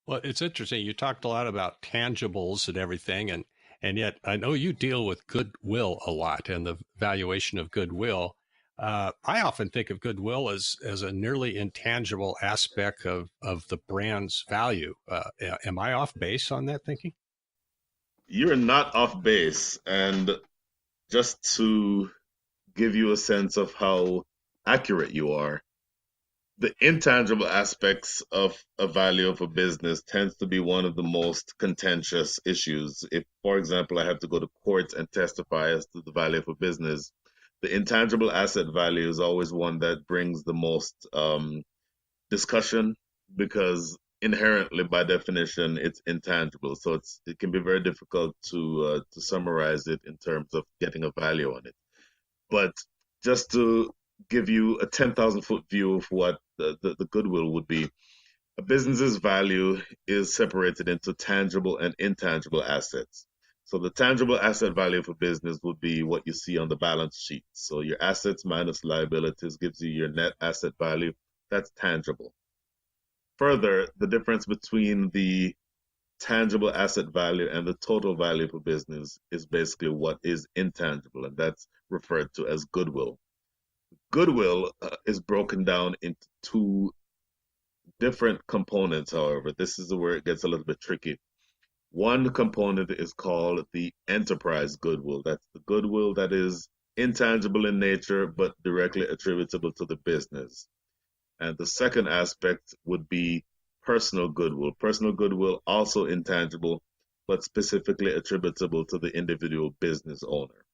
Well, it's interesting. You talked a lot about tangibles and everything, and yet I know you deal with goodwill a lot and the valuation of goodwill. I often think of goodwill as a nearly intangible aspect of the brand's value. Am I off base on that thinking? You're not off base. And just to give you a sense of how accurate you are, the intangible aspects of a value of a business tends to be one of the most contentious issues. If, for example, I have to go to court and testify as to the value of a business, the intangible asset value is always one that brings the most discussion because inherently, by definition, it's intangible. So it can be very difficult to summarize it in terms of getting a value on it. But just to give you a 10,000-foot view of what the goodwill would be, a business's value is separated into tangible and intangible assets. So the tangible asset value of a business would be what you see on the balance sheet. So your assets minus liabilities gives you your net asset value. That's tangible. Further, the difference between the tangible asset value and the total value of a business is basically what is intangible, and that's referred to as goodwill. Goodwill is broken down into two different components, however. This is where it gets a little bit tricky. One component is called the enterprise goodwill. That's the goodwill that is intangible in nature but directly attributable to the business. And the second aspect would be personal goodwill. Personal goodwill, also intangible, but specifically attributable to the individual business owner.